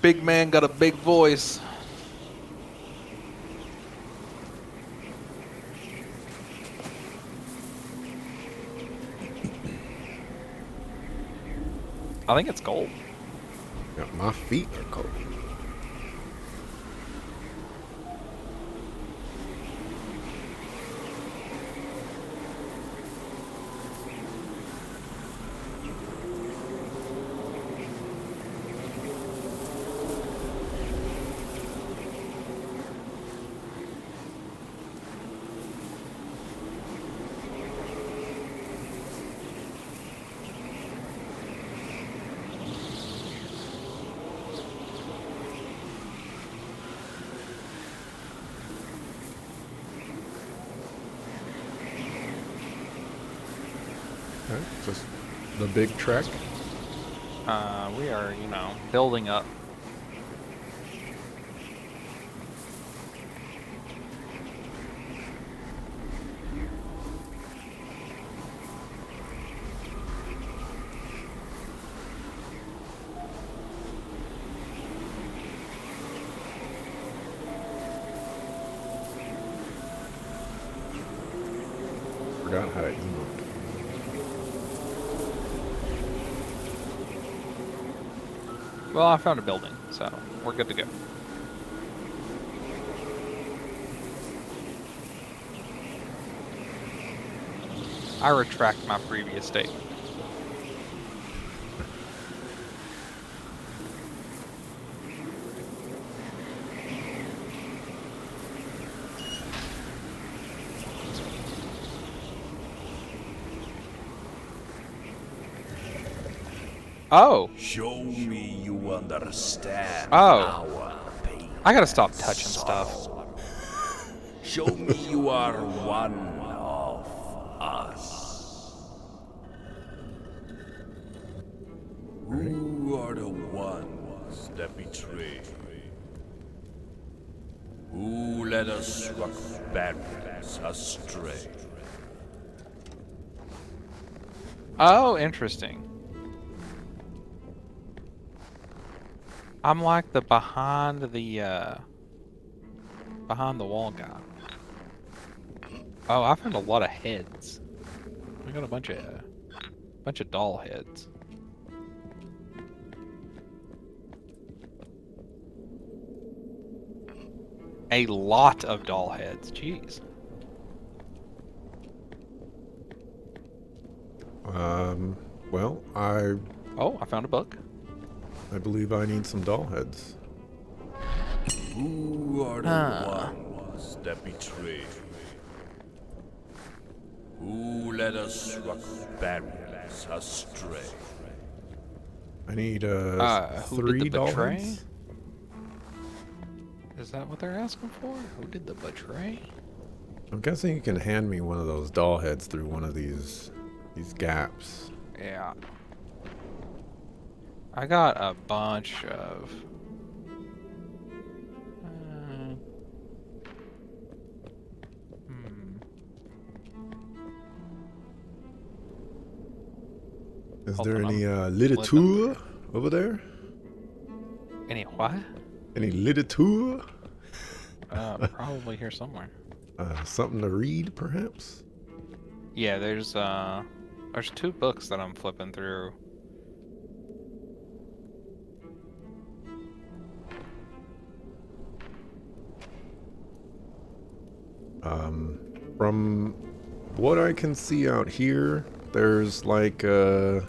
big man got a big voice. I think it's gold. Yeah, my feet are cold. Okay, just the big trek. We are, building up. Forgot how to emote. Well, I found a building, so we're good to go. I retract my previous statement. Oh. Show me you understand Oh. our pain. I gotta stop touching stuff. Show me you are one of us. Who are the ones that betray? Who led us barbarians astray? Oh, interesting. I'm like the behind the wall guy. Oh, I found a lot of heads. We got a bunch of doll heads. A lot of doll heads. Jeez. Well, I Oh, I found a book. believe I need some doll heads. Who are the ones that betray? Who led us barbarians astray? I need Who did 3 the doll betray? heads. Is that what they're asking for? Who did the betray? I'm guessing you can hand me one of those doll heads through one of these gaps. Yeah. I got a bunch of... Is Hold there on, any I'm literature over there? Any what? Any literature? Probably here somewhere. Something to read, perhaps? Yeah, there's 2 books that I'm flipping through. From what I can see out here, there's like a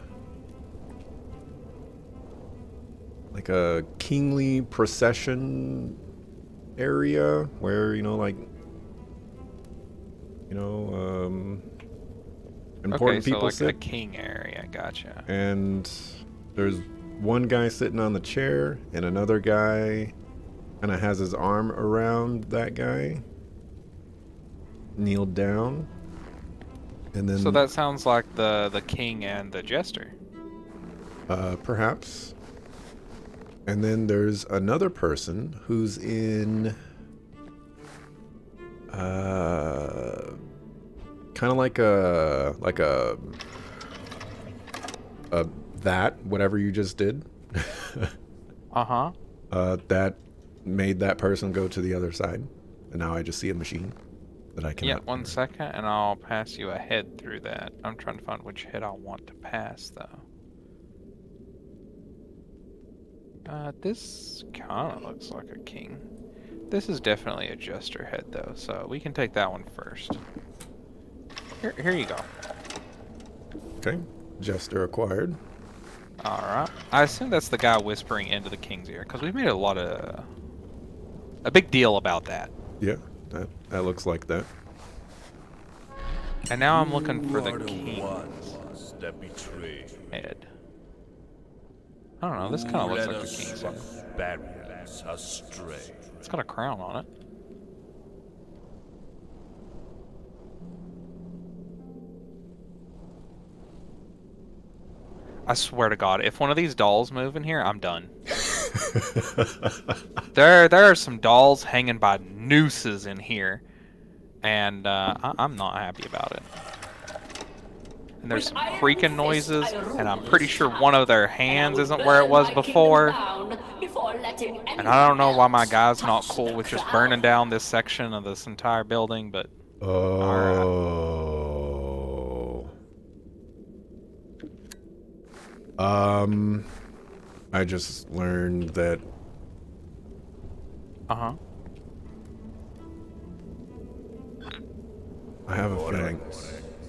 kingly procession area where, important Okay, so people like a sit. king area, gotcha. And there's one guy sitting on the chair, and another guy kind of has his arm around that guy, kneeled down, and then So that sounds like the king and the jester. perhaps. And then there's another person who's in kind of like a that whatever you just did. Uh-huh. That made that person go to the other side, and now I just see a machine that I Yeah, cannot. 1 second, and I'll pass you a head through that. I'm trying to find which head I want to pass, though. This kind of looks like a king. This is definitely a jester head, though, so we can take that one first. Here you go. Okay, jester acquired. Alright. I assume that's the guy whispering into the king's ear, because we've made a big deal about that. Yeah, that looks like that. And now I'm looking for the Who are king's ones that betray? head. I don't know, this kind of Who looks led like the us king's from head. barriers astray? It's got a crown on it. I swear to God, if one of these dolls move in here, I'm done. There are some dolls hanging by nooses in here, and I'm not happy about it. And there's some creaking noises, and I'm pretty sure one of their hands isn't where it was before. And I don't know why my guy's not cool with just burning down this section of this entire building, but Oh. I just learned that uh-huh. I have a feeling.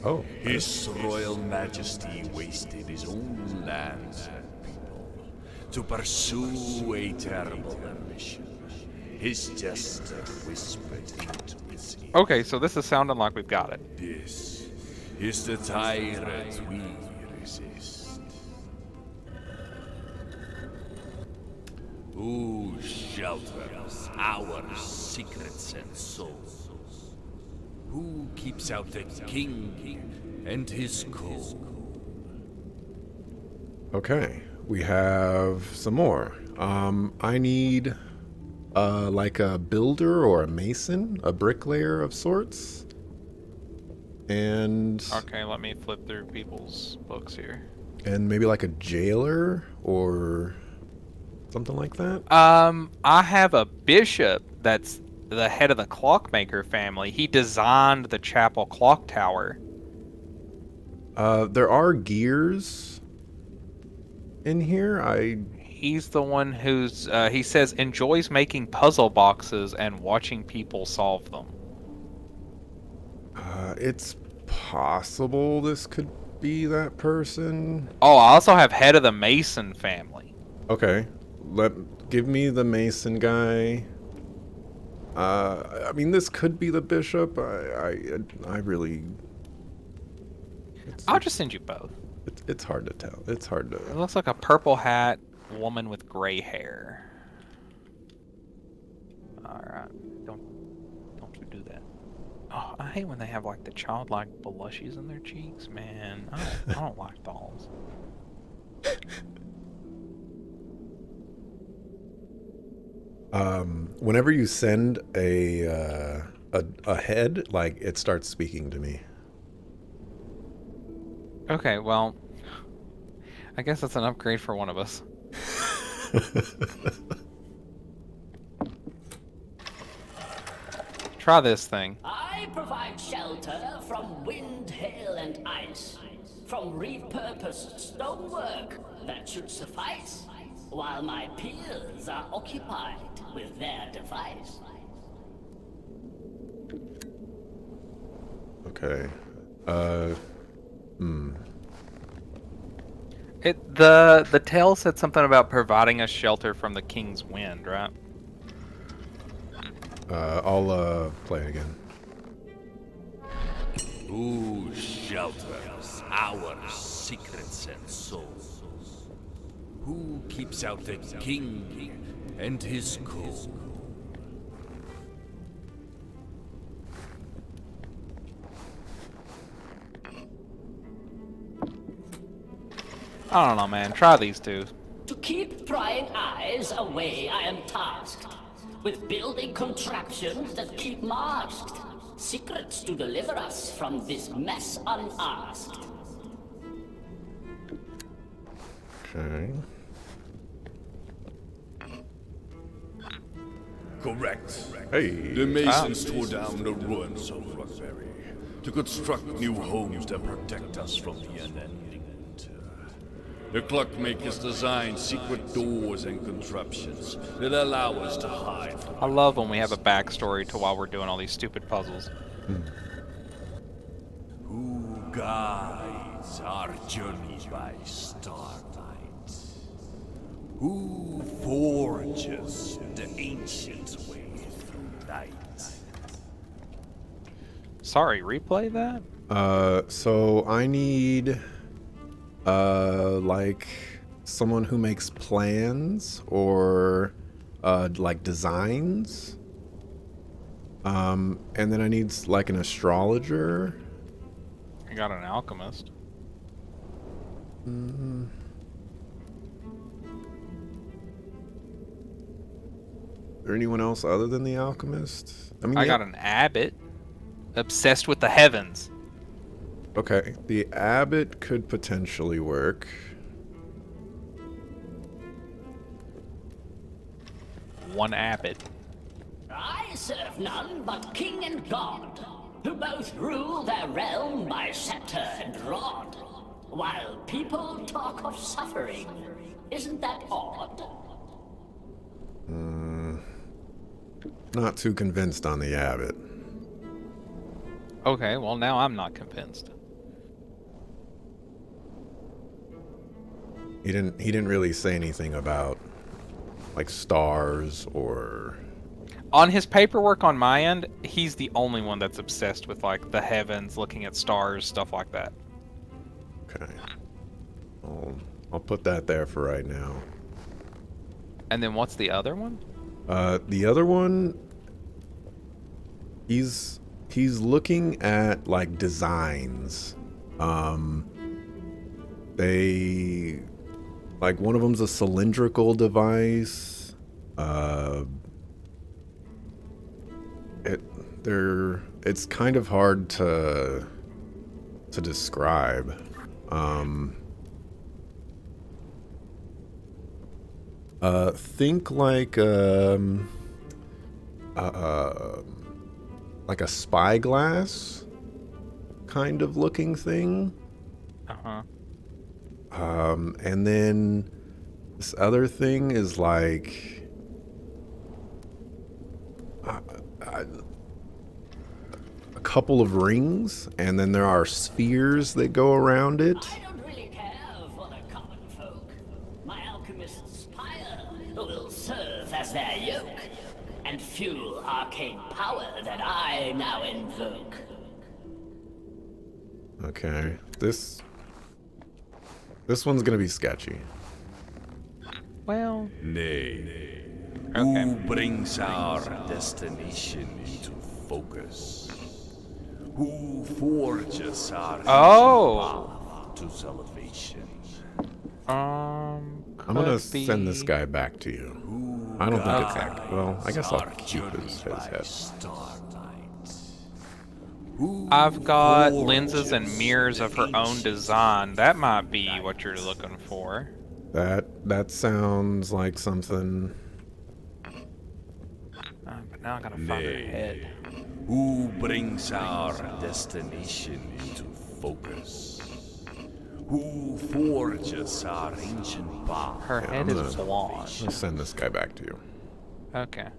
Oh, His Royal Majesty wasted his own lands and people to pursue a terrible ambition. His jester whispered into his ear. Okay, so this is sounding like we've got it. This is the tyrant we resist. Who shelters our secrets and souls? Who keeps out the king and his court? okay. We have some more. I need like a builder or a mason, a bricklayer of sorts. And Okay, let me flip through people's books here. maybe like a jailer or something like that. I have a bishop that's the head of the clockmaker family. He designed the chapel clock tower. There are gears in here. He's the one who's, he says, enjoys making puzzle boxes and watching people solve them. It's possible this could be that person. Oh, I also have head of the Mason family. Okay, give me the mason guy. I mean, this could be the bishop. I really. I'll just send you both. It's hard to tell. It's hard It to. looks like a purple hat woman with gray hair. Alright. Don't you do that. Oh, I hate when they have like the childlike blushes in their cheeks, man. I don't like dolls. Whenever you send a head, like it starts speaking to me. Okay, well, I guess that's an upgrade for one of us. Try this thing. I provide shelter from wind, hail, and ice. From repurposed stonework that should suffice, while my peers are occupied with their device. Okay. The tale said something about providing us shelter from the king's wind, right? I'll play it again. Who shelters our secrets and souls? Who keeps out the king and his court? I don't know, man. Try these two. To keep prying eyes away, I am tasked with building contraptions that keep masked secrets to deliver us from this mess unasked. Okay. Correct. Hey. The Masons tore down the ruins of Rockberry to construct new homes that protect us from the unending winter. The clockmakers designed secret doors and contraptions that allow us to hide from I love when we have a backstory to why we're doing all these stupid puzzles. who guides our journey by starlight. Who forges the ancient way through night. Sorry, replay that? So I need, like, someone who makes plans or, like, designs. And then I need, like, an astrologer. I got an alchemist. Is there anyone else other than the alchemist? I mean, I the got an abbot. Obsessed with the heavens. Okay, the abbot could potentially work. One abbot. I serve none but king and god, who both rule their realm by scepter and rod, while people talk of suffering. Isn't that odd? Not too convinced on the abbot. Okay, well now I'm not convinced. He didn't really say anything about, like, stars or... On his paperwork on my end, he's the only one that's obsessed with, like, the heavens, looking at stars, stuff like that. Okay. I'll put that there for right now. And then what's the other one? The other one, he's looking at, like, designs. They, like, one of them's a cylindrical device. It's kind of hard to describe. Think like a spyglass kind of looking thing. Uh-huh. And then this other thing is like a couple of rings, and then there are spheres that go around it. I don't really care for the common folk. My alchemist's pyre will serve as their yoke and fuel arcane power that I now invoke. Okay, this one's gonna be sketchy. Well, Nay. Okay. Who brings our destination into focus? Who forges our path to salvation? I'm gonna send this guy back to you. I don't think it's that. Well, I guess I'll keep his head. I've got lenses and mirrors of her own design. That might be what you're looking for. That sounds like something. But now I gotta find her head. Who brings our destination into focus? Who forges our ancient path? Her head I'm is gonna- blonde. I'll send this guy back to you. Okay.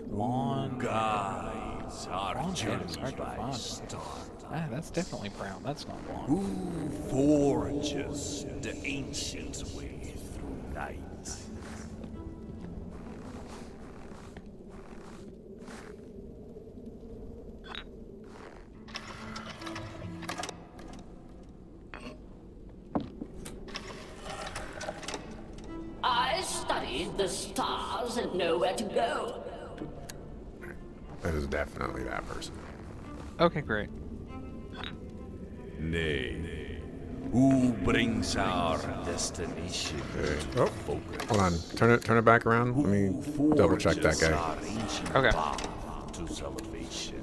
Blonde. Guides our Blonde hair is journey hard to by find. starlight. Ah, that's definitely brown. That's not blonde. Who forges the ancient way through night? I studied the stars and know where to go. That is definitely that person. Okay, great. Nay. Who brings our destination Okay. into Oh, focus? hold on. Turn it back around. Let me Who double check that forges guy. our ancient Okay. path to salvation?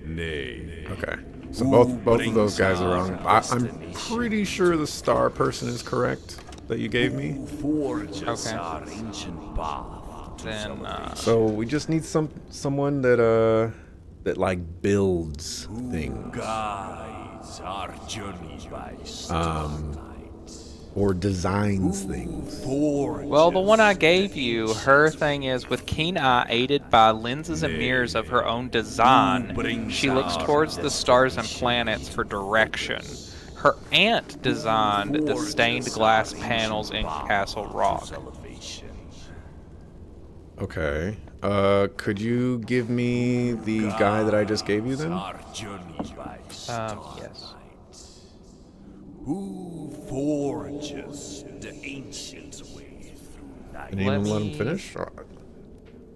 Nay. Okay. So Who both of those brings guys are our wrong. I'm destination pretty sure the star person is correct. that you gave me. Forges Okay. our ancient path to Then, salvation. So we just need someone that like builds things Guides our journey by starlight. or designs things. Forges well, the one I gave you, her thing is with keen eye aided by lenses and mirrors of her own design, she looks towards the stars and planets for direction. Her aunt designed the stained glass panels in Castle Rock. Elevation. Okay. Could you give me the guy that I just gave you then? Our journey by starlight. Yes. Who forges the ancient way through night? Didn't even let him me- finish?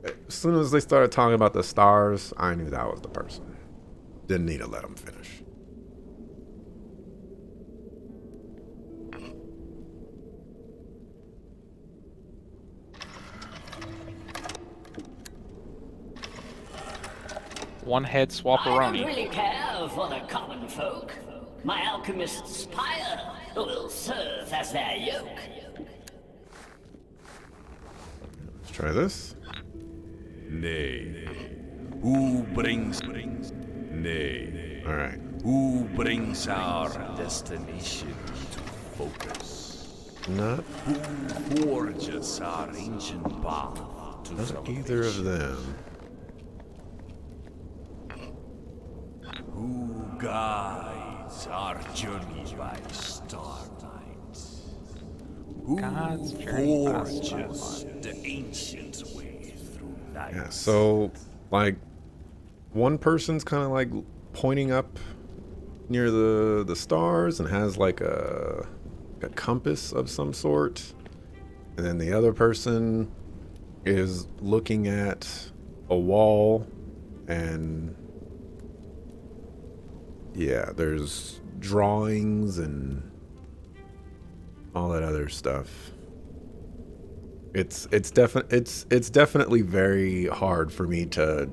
As soon as they started talking about the stars, I knew that was the person. Didn't need to let him finish. One head I don't swapperoni. really care for the common folk. My alchemist's pyre will serve as their yoke. Let's try this. Nay. Who brings Nay. All right. Who brings our destination to focus? Not Who forges our ancient path to either of salvation? them. Who guides our journey by starlight? Who God's journey by forges the ancient way through night? Yeah, so like one person's kind of like pointing up near the stars and has like a compass of some sort, and then the other person is looking at a wall, and yeah, there's drawings and all that other stuff. It's definitely very hard for me to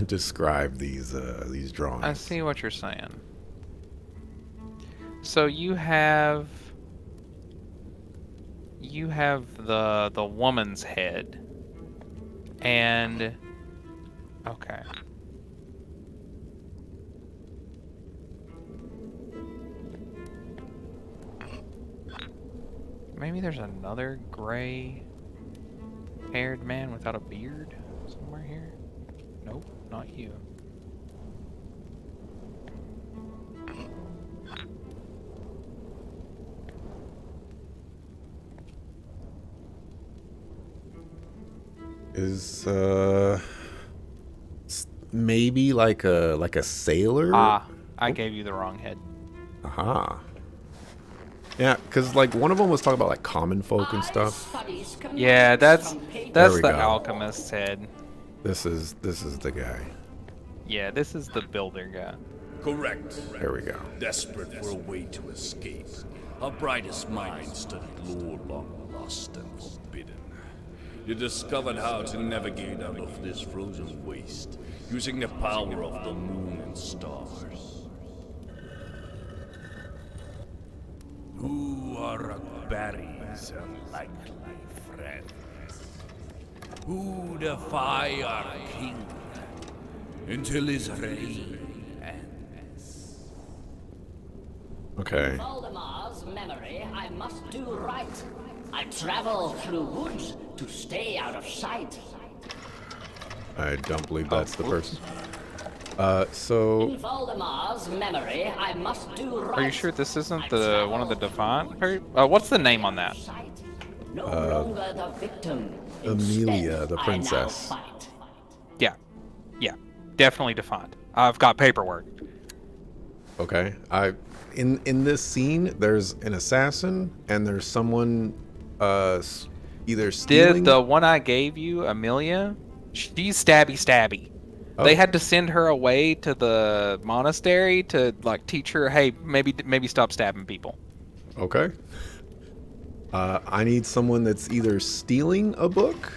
describe these drawings. I see what you're saying. So you have the woman's head, and okay. Maybe there's another gray-haired man without a beard somewhere here. Nope, not you. Is maybe like a sailor? Ah, I gave you the wrong head. Aha. Yeah, because like one of them was talking about like common folk and stuff. Yeah, that's There we the go. alchemist's head. This is the guy. Yeah, this is the builder guy. Correct. There we go. Desperate for a way to escape, our brightest minds studied lore long lost and forbidden. You discovered how to navigate out of this frozen waste, using the power of the moon and stars. Who are Barry's unlikely friends? Who defy our king until his reign ends? Okay. Valdemar's memory, I must do right. I travel through woods to stay out of sight. I don't believe that's the person. So In Valdemar's memory, I must do right. Are you sure this isn't I the one of the travel Devant? What's the name on that? sight. No longer the victim. Amelia, Instead, the I now princess. fight. Yeah, yeah, definitely defined. I've got paperwork. okay, in this scene there's an assassin and there's someone either stealing. Did the one I gave you, Amelia? She's stabby. Oh. They had to send her away to the monastery to like teach her, hey, maybe stop stabbing people. Okay. I need someone that's either stealing a book.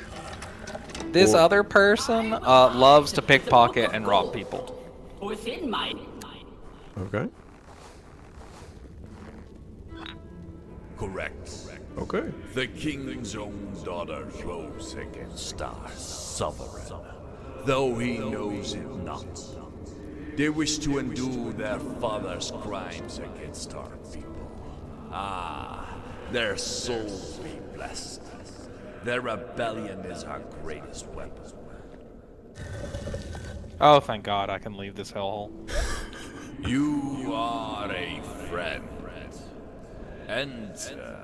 This Or- other person loves to pickpocket and rob people. Within my Okay. Correct. Okay. The king's own daughter rose against our sovereign, though he knows it not. They wish to undo their father's crimes against our people. Ah, their souls be blessed. Their rebellion is our greatest weapon. Oh, thank God I can leave this hellhole. You are a friend. Enter.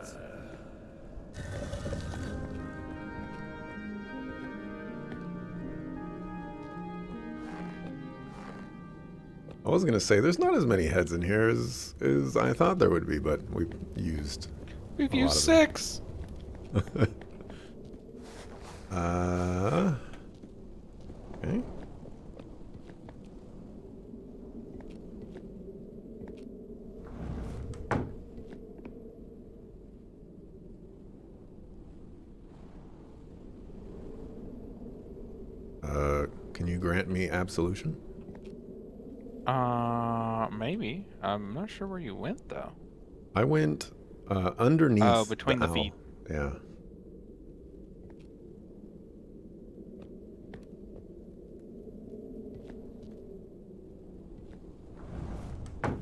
I was gonna say there's not as many heads in here as I thought there would be, but we've used We've a lot used of them. 6. Okay. Can you grant me absolution? Maybe. I'm not sure where you went though. I went underneath Oh, between the owl. feet. Yeah.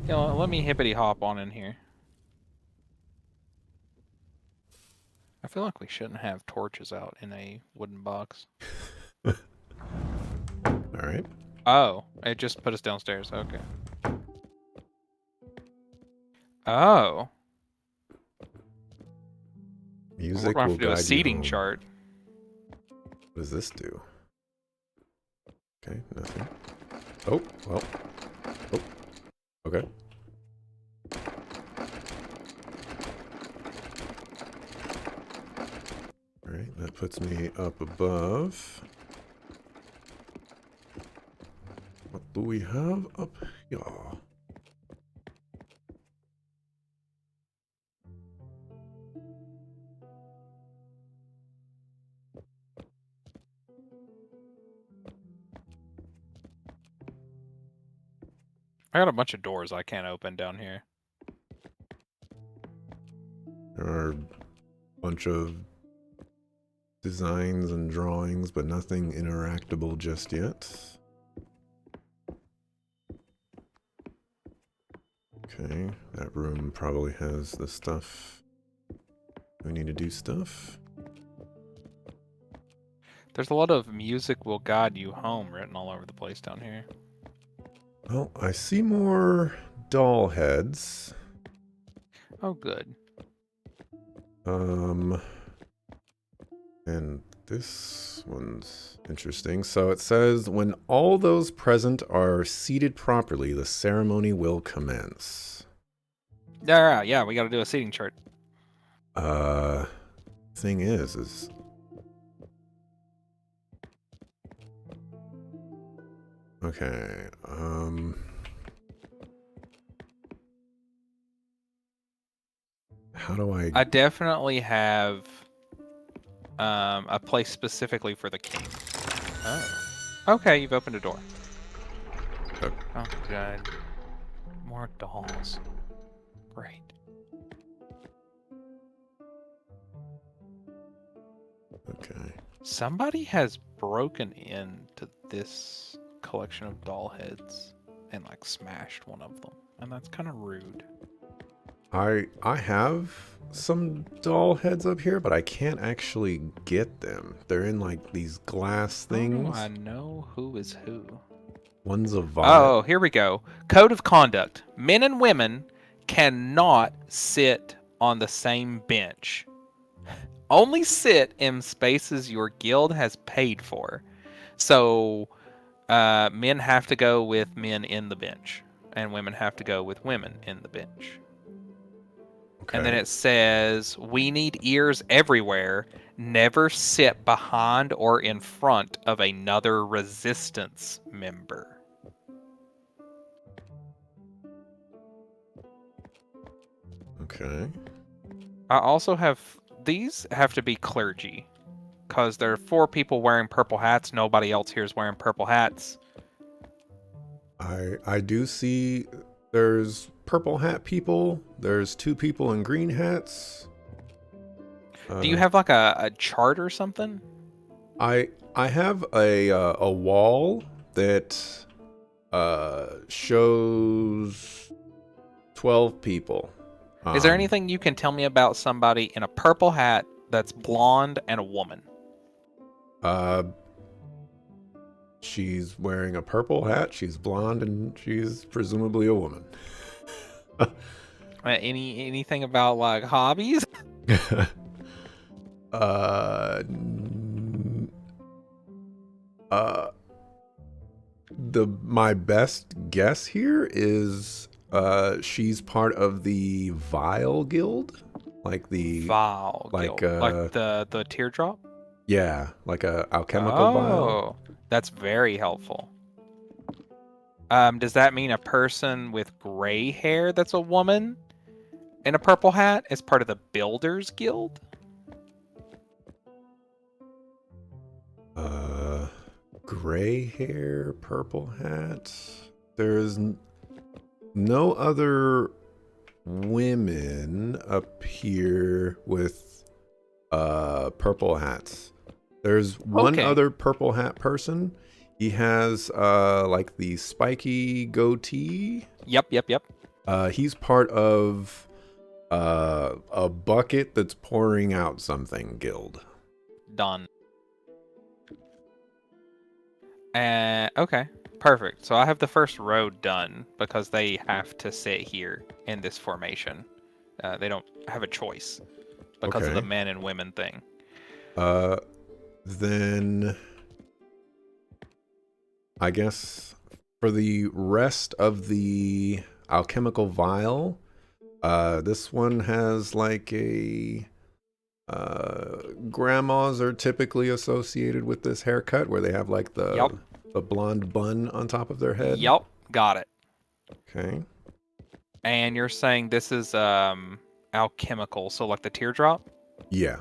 Yeah, let me hippity hop on in here. I feel like we shouldn't have torches out in a wooden box. All right. Oh, it just put us downstairs. Okay. Oh. We're Music gonna will have to do a guide you seating home. chart. What does this do? Okay, nothing. Oh, well. Oh, okay. Alright, that puts me up above. What do we have up here? I got a bunch of doors I can't open down here. There are a bunch of designs and drawings, but nothing interactable just yet. Okay, that room probably has the stuff. We need to do stuff. There's a lot of music will guide you home written all over the place down here. Well, I see more doll heads. Oh, good. And this one's interesting. So it says, when all those present are seated properly, the ceremony will commence. Yeah, we gotta do a seating chart. Thing is okay, how do I definitely have a place specifically for the king. Oh. Okay, you've opened a door. Okay. Oh, good. More dolls. Great. Okay. Somebody has broken into this collection of doll heads and like smashed one of them, and that's kind of rude. I have some doll heads up here, but I can't actually get them. They're in like these glass things. Oh, I know who is who. One's a violet. Oh, here we go. Code of conduct. Men and women cannot sit on the same bench. Only sit in spaces your guild has paid for. So, men have to go with men in the bench, and women have to go with women in the bench. Okay. And then it says, we need ears everywhere. Never sit behind or in front of another resistance member. Okay. I also have, these have to be clergy. Because there are 4 people wearing purple hats. Nobody else here is wearing purple hats. I do see there's purple hat people. There's 2 people in green hats. Do you have like a chart or something? I have a wall that shows 12 people. Is there anything you can tell me about somebody in a purple hat that's blonde and a woman? She's wearing a purple hat. She's blonde, and she's presumably a woman. Anything about like hobbies? My best guess here is she's part of the Vile Guild, like the Vile like Guild. Like the teardrop? yeah, like a alchemical vial. Oh, that's very helpful. Does that mean a person with gray hair that's a woman in a purple hat is part of the Builders Guild? Gray hair, purple hat. There's no other women up here with purple hats. There's one Okay. other purple hat person. He has like the spiky goatee. Yep. He's part of a bucket that's pouring out something guild. Done. Okay, perfect. So I have the first row done because they have to sit here in this formation. They don't have a choice because of Okay. the men and women thing. Then I guess for the rest of the alchemical vial, this one has like a grandmas are typically associated with this haircut where they have like the blonde bun on top of their head. Yep, got it. Okay. And you're saying this is alchemical, so like the teardrop? Yeah.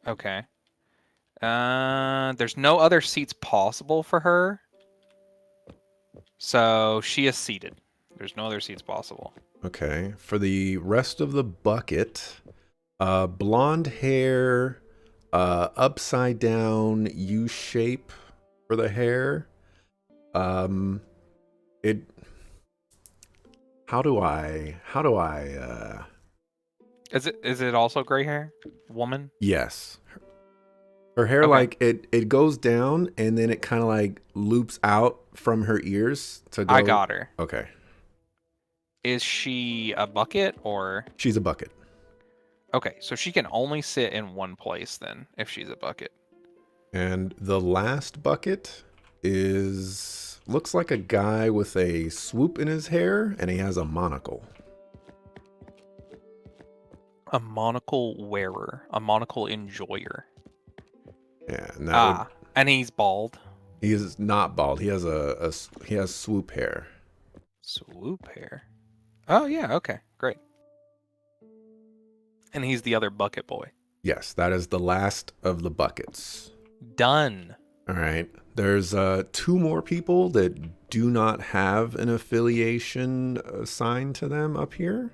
Okay. There's no other seats possible for her. So she is seated. There's no other seats possible. Okay. For the rest of the bucket, blonde hair, upside down U shape for the hair. How do I Is it also gray hair? Woman? yes. Her hair Okay. like it goes down and then it kind of like loops out from her ears to go. I got her. Okay. Is she a bucket or? She's a bucket. Okay, so she can only sit in one place then if she's a bucket. And the last bucket looks like a guy with a swoop in his hair and he has a monocle. A monocle wearer, a monocle enjoyer. Yeah, and And he's bald. he is not bald. He has he has swoop hair. Swoop hair. Oh yeah, okay, great. And he's the other bucket boy. Yes, that is the last of the buckets. Done. All right. There's 2 more people that do not have an affiliation assigned to them up here.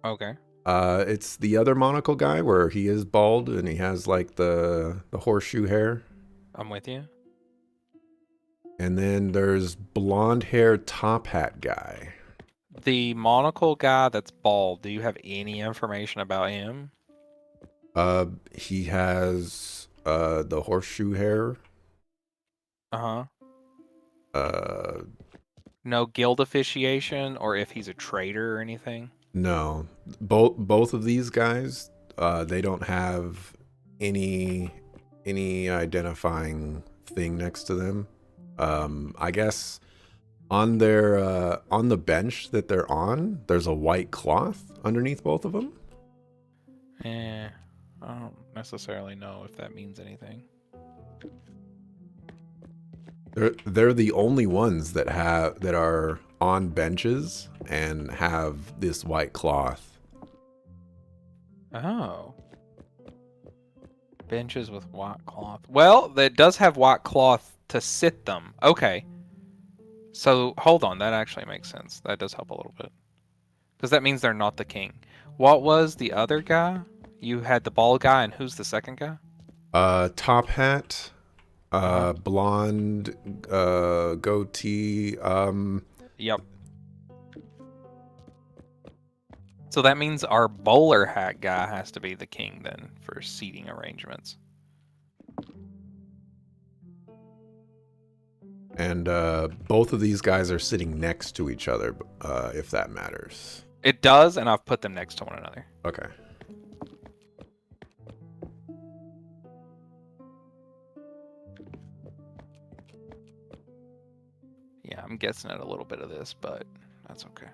Okay. It's the other monocle guy where he is bald and he has like the horseshoe hair. I'm with you. And then there's blonde hair top hat guy. The monocle guy that's bald, do you have any information about him? He has the horseshoe hair. Uh-huh. Uh, No guild officiation or if he's a traitor or anything? no. Both of these guys, they don't have any identifying thing next to them. I guess on their on the bench that they're on, there's a white cloth underneath both of them. I don't necessarily know if that means anything. They're the only ones that are on benches and have this white cloth. Oh. Benches with white cloth. Well, that does have white cloth to sit them. Okay. So, hold on. That actually makes sense. That does help a little bit. Because that means they're not the king. What was the other guy? You had the bald guy, and who's the second guy? Top hat, Uh-huh. blonde, goatee. Yep. So that means our bowler hat guy has to be the king then for seating arrangements. And both of these guys are sitting next to each other, if that matters. It does, and I've put them next to one another. Okay. Yeah, I'm guessing at a little bit of this, but that's okay.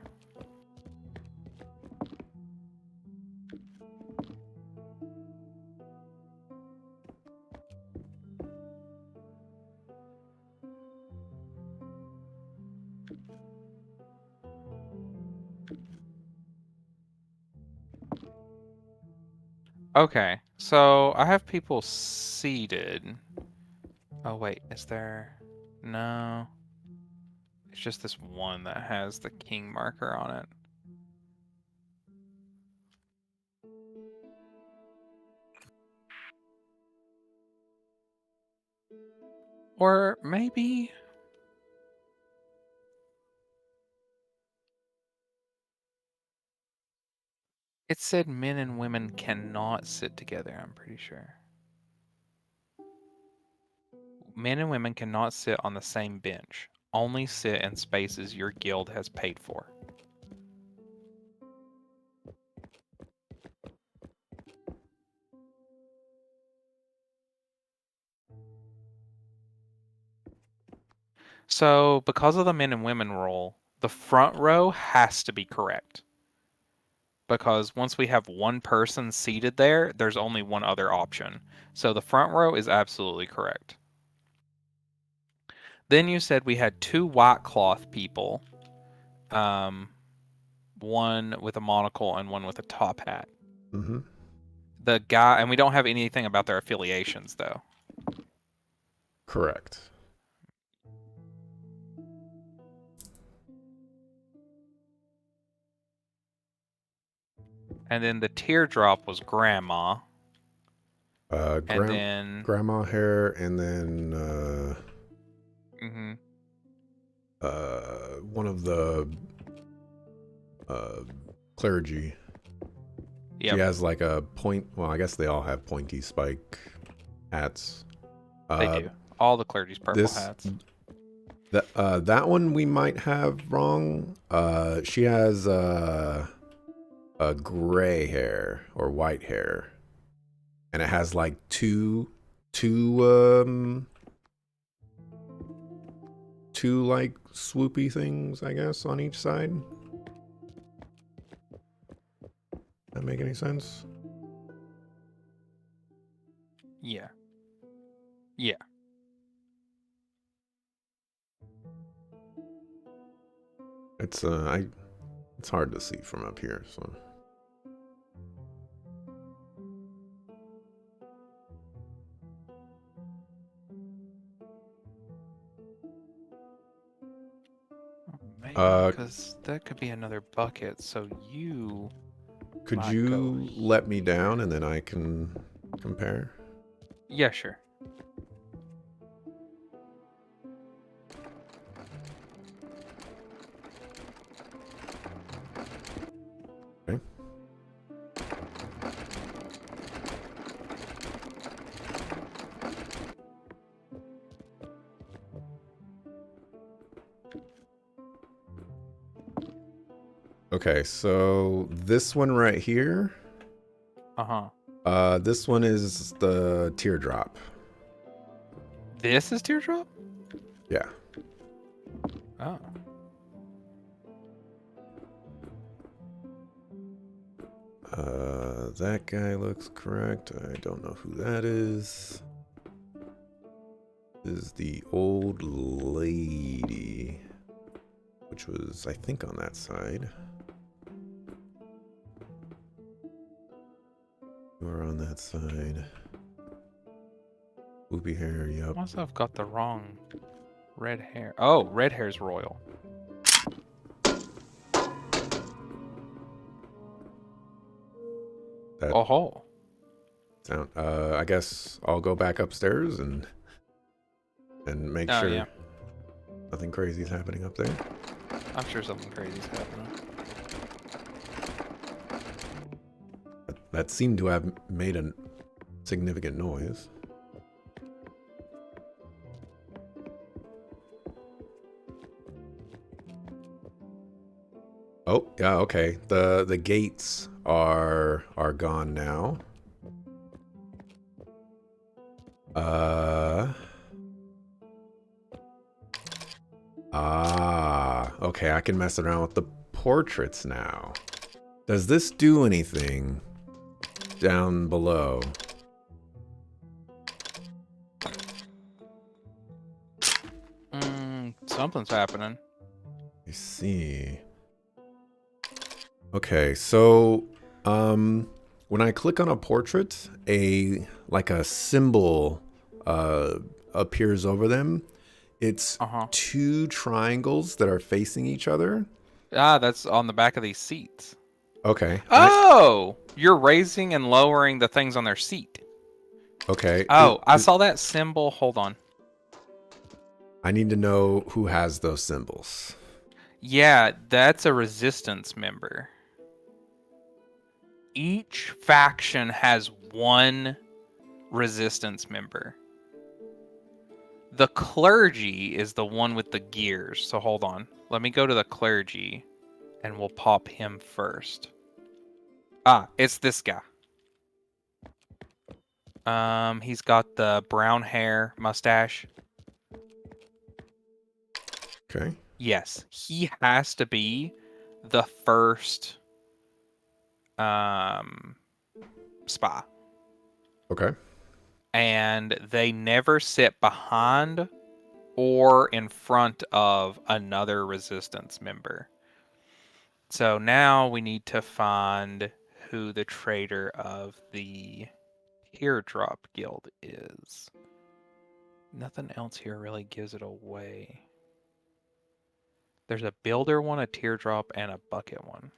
Okay, so I have people seated. Oh wait, is there? No. It's just this one that has the king marker on it. Or maybe... It said men and women cannot sit together, I'm pretty sure. Men and women cannot sit on the same bench. Only sit in spaces your guild has paid for. So, because of the men and women rule, the front row has to be correct. Because once we have one person seated there, there's only one other option. So the front row is absolutely correct. Then you said we had 2 white cloth people. One with a monocle and one with a top hat. Mm-hmm. The guy, and we don't have anything about their affiliations, though. Correct. And then the teardrop was grandma. And then... grandma hair, and then one of the clergy. Yep. She has like a point. Well, I guess they all have pointy spike hats. They do. All the clergy's purple hats. That one we might have wrong. She has a gray hair or white hair, and it has like two like swoopy things, I guess, on each side. That make any sense? Yeah. Yeah. It's it's hard to see from up here, so. Maybe, because that could be another bucket, so you... Could you let me down and then I can compare? Yeah, sure. Okay. Okay, so this one right here. Uh-huh. This one is the teardrop. This is teardrop? Yeah. Oh. That guy looks correct. I don't know who that is. This is the old lady, which was, I think, on that side. Or on that side. Swoopy hair, yep. Must have got the wrong red hair. Oh, red hair's royal. That Oh, sound. I guess I'll go back upstairs and make oh sure yeah. nothing crazy is happening up there. I'm sure something crazy's happening. That seemed to have made a significant noise. Oh, yeah, okay. The gates are gone now. Okay, I can mess around with the portraits now. Does this do anything down below? Something's happening. I see. Okay, so when I click on a portrait, like a symbol appears over them. It's two triangles that are facing each other. Ah, that's on the back of these seats. Okay. Oh, you're raising and lowering the things on their seat. Okay. Oh, I saw that symbol. Hold on. I need to know who has those symbols. Yeah, that's a resistance member. Each faction has one resistance member. The clergy is the one with the gears. So hold on. Let me go to the clergy and we'll pop him first. Ah, it's this guy. He's got the brown hair, mustache. Okay. Yes, he has to be the first spy. Okay. And they never sit behind or in front of another resistance member. So now we need to find who the traitor of the Teardrop Guild is. Nothing else here really gives it away. There's a builder one, a teardrop, and a bucket one.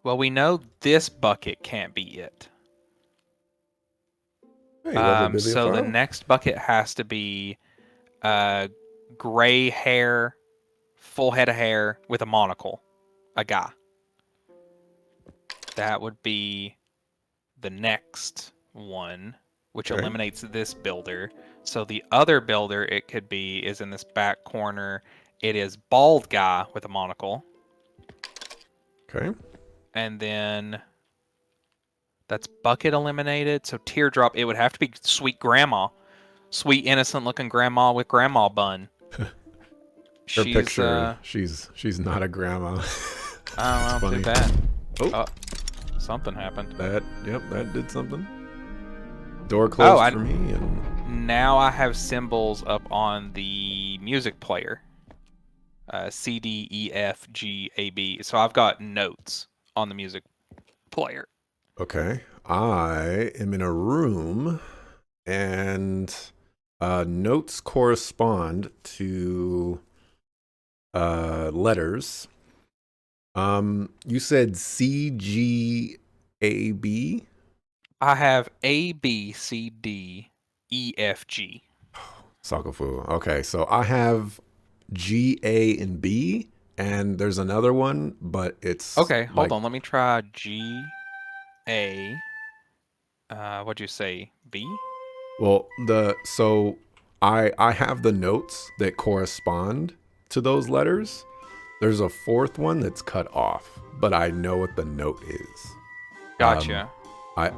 Well, we know this bucket can't be it. Hey, lovely So the bibliophile. next bucket has to be gray hair, full head of hair with a monocle, a guy. That would be the next one, which Okay. eliminates this builder. So the other builder it could be is in this back corner. It is bald guy with a monocle. Okay. And then that's bucket eliminated. So teardrop, it would have to be sweet grandma. Sweet innocent looking grandma with grandma bun. Her picture, she's not a grandma. Oh, well, funny. too bad. Oh. Something happened. That did something. Door closed for me, and now I have symbols up on the music player. C, D, E, F, G, A, B. So I've got notes on the music player. okay. I am in a room, and notes correspond to letters. You said C, G, A, B? I have A, B, C, D, E, F, G. Sakafu. Okay, so I have G, A, and B, and there's another one, but it's Okay, hold on. Let me try G, A. What'd you say? B? Well, I have the notes that correspond to those letters. There's a fourth one that's cut off, but I know what the note is. Gotcha. I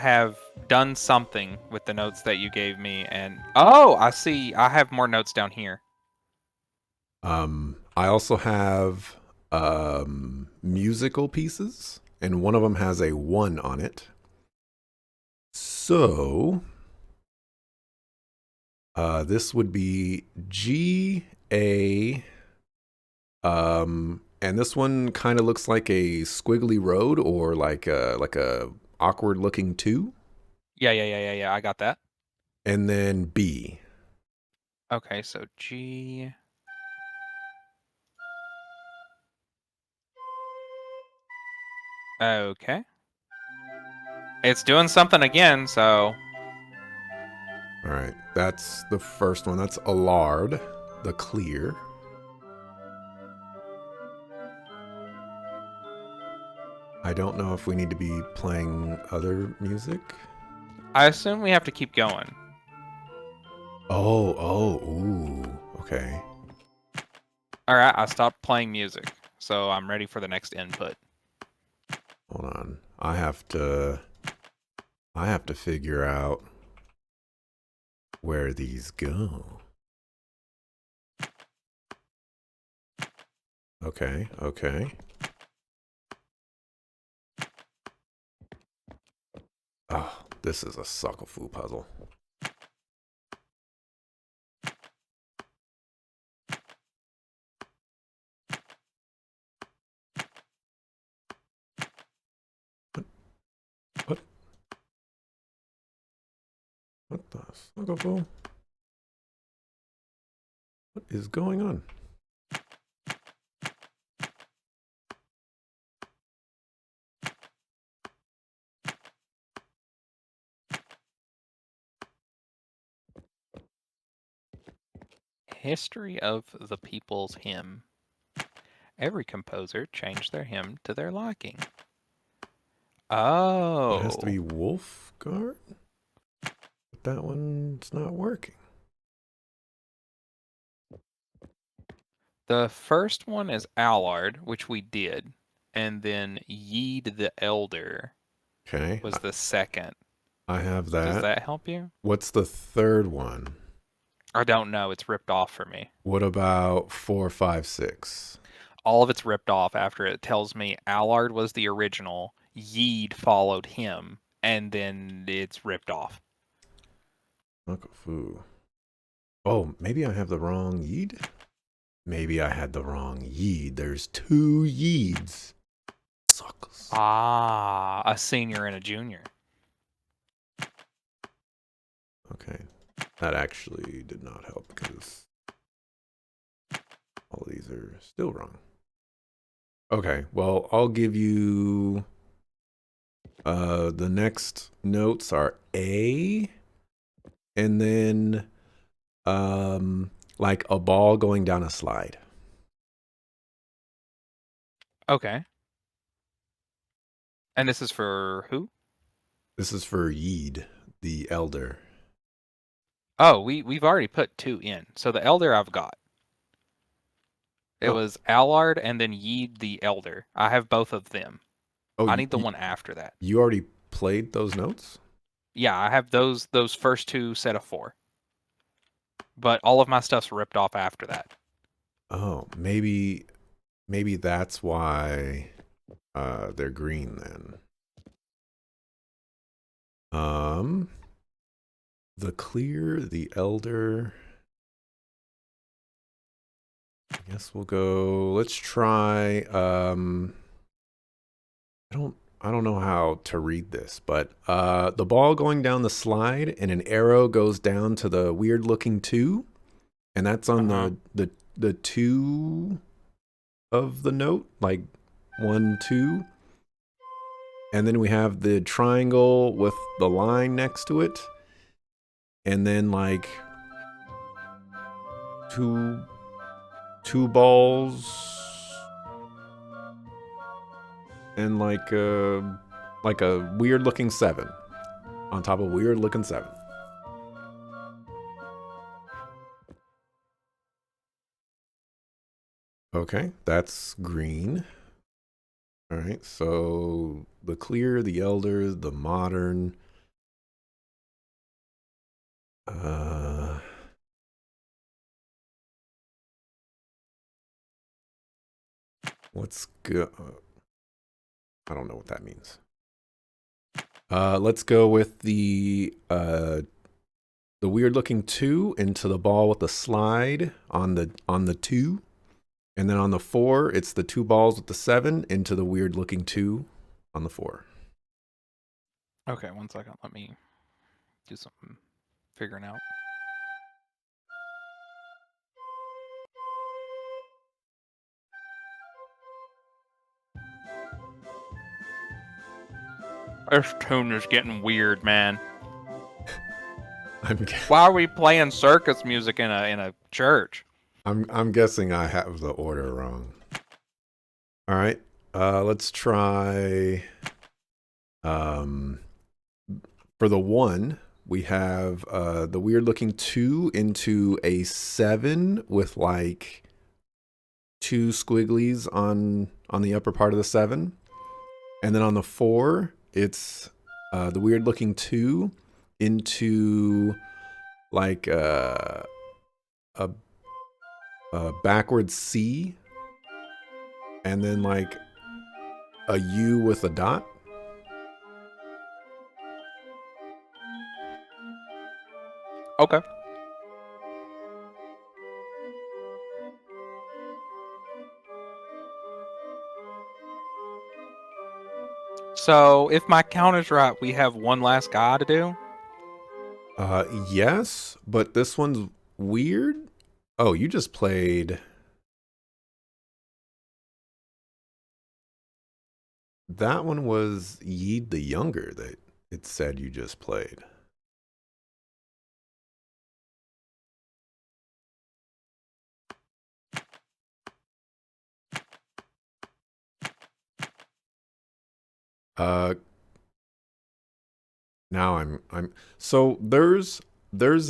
have done something with the notes that you gave me, and oh, I see. I have more notes down here. I also have musical pieces, and one of them has a 1 on it. So this would be G, A, and this one kind of looks like a squiggly road or like a awkward looking 2. Yeah. I got that. And then B. Okay, so G. Okay. It's doing something again, so All right, that's the first one. That's Allard, the clear. I don't know if we need to be playing other music. I assume we have to keep going. Ooh, okay. All right, I stopped playing music, so I'm ready for the next input. Hold on. I have to figure out where these go. Okay, okay. Oh, this is a suckle-foo puzzle. What? What the suckle-foo? What is going on? History of the People's Hymn. Every composer changed their hymn to their liking. Oh. It has to be Wolfgard? But that one's not working. The first one is Allard, which we did, and then Yeed the Elder Okay. was the second. I have Does that. that help you? What's the third one? I don't know. It's ripped off for me. What about 4, 5, 6? All of it's ripped off after it tells me Allard was the original, Yeed followed him, and then it's ripped off. Suckle-foo. Oh, maybe I have the wrong Yeed? Maybe I had the wrong Yeed. There's 2 Yeeds. Sucks. Ah, a senior and a junior. Okay. That actually did not help because all of these are still wrong. Okay, well, I'll give you the next notes are A and then like a ball going down a slide. Okay. And this is for who? This is for Yeed, the elder. Oh, we've already put 2 in. So the elder I've got. It Oh. was Allard and then Yeed the Elder. I have both of them. Oh, I need the one after that. You already played those notes? Yeah, I have those first 2 set of 4. But all of my stuff's ripped off after that. Oh, maybe that's why they're green then. The clear, the elder. I guess we'll go. Let's try. I don't know how to read this, but the ball going down the slide and an arrow goes down to the weird looking 2, and that's on the 2 of the note, like 1, 2. And then we have the triangle with the line next to it. And then like two balls and like a weird looking 7 on top of weird looking 7. Okay, that's green. All right, so the clear, the elder, the modern. Let's go. I don't know what that means. Let's go with the weird looking 2 into the ball with the slide on the 2. And then on the 4, it's the 2 balls with the 7 into the weird looking 2 on the 4. Okay, 1 second. Let me do something figuring out. This tune is getting weird, man. I'm gu- Why are we playing circus music in a church? I'm guessing I have the order wrong. All right. Let's try. For the 1, we have the weird looking 2 into a 7 with like 2 squigglies on the upper part of the 7. And then on the 4, it's the weird looking 2 into like a backwards C, and then like a U with a dot. Okay. So, if my count is right, we have one last guy to do. Yes, but this one's weird. Oh, you just played. That one was Yeed the Younger that it said you just played. Now I'm so there's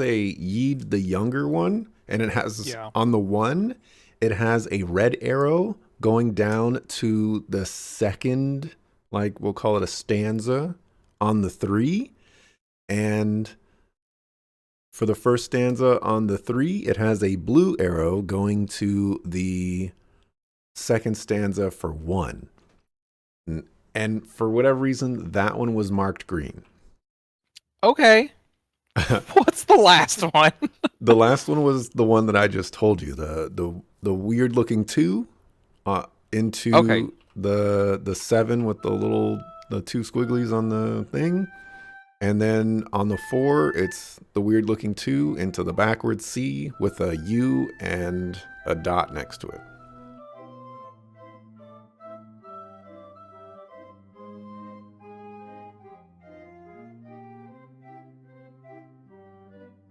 a Yeed the Younger one, and it has on the 1, it has a red arrow going down to the second, like we'll call it a stanza on the 3, and for the first stanza on the 3, it has a blue arrow going to the second stanza for 1. And for whatever reason, that one was marked green. Okay. What's the last one? The last one was the one that I just told you. The weird looking 2 into the 7 with the 2 squigglies on the thing. And then on the 4, it's the weird looking 2 into the backwards C with a U and a dot next to it.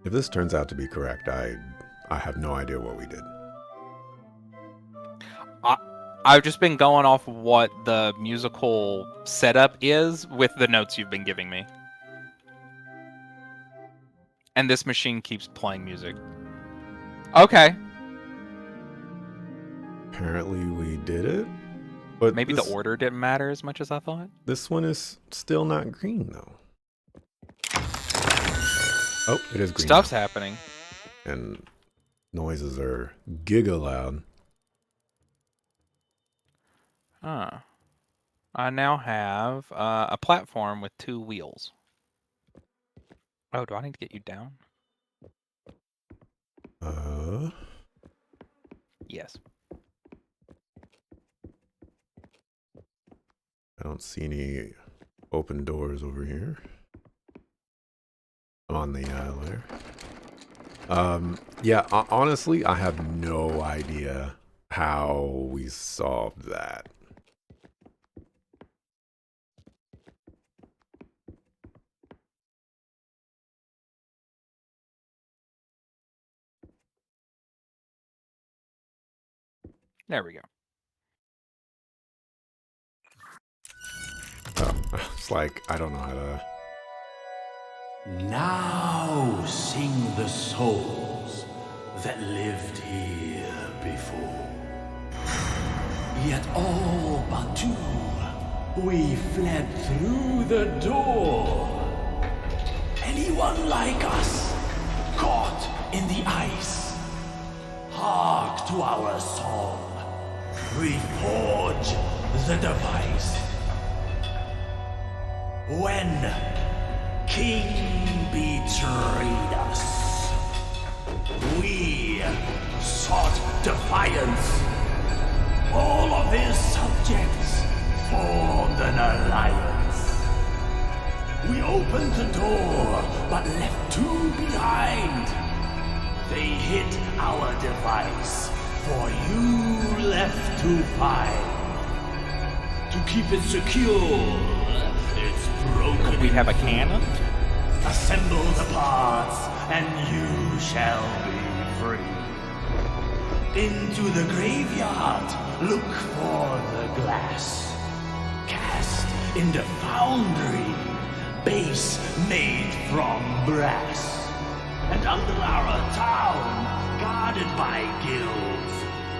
If this turns out to be correct, I have no idea what we did. I've just been going off of what the musical setup is with the notes you've been giving me. And this machine keeps playing music. Okay. Apparently we did it. But maybe the order didn't matter as much as I thought. This one is still not green, though. Oh, it is green. Stuff's happening. And noises are giga loud. I now have a platform with 2 wheels. Oh, do I need to get you down? Yes. I don't see any open doors over here. On the ladder. Yeah, honestly, I have no idea how we solved that. There we go. Oh, it's like, I don't know how to... Now sing the souls that lived here before. Yet all but 2, we fled through the door. Anyone like us, caught in the ice, hark to our song. Reforge the device. When King betrayed us, we sought defiance. All of his subjects formed an alliance. We opened the door, but left 2 behind. They hid our device, for you left to find. To keep it secure, it's broken. We have a in two. cannon? Assemble the parts, and you shall be free. Into the graveyard, look for the glass. Cast into foundry, base made from brass. And under our town, guarded by guilds,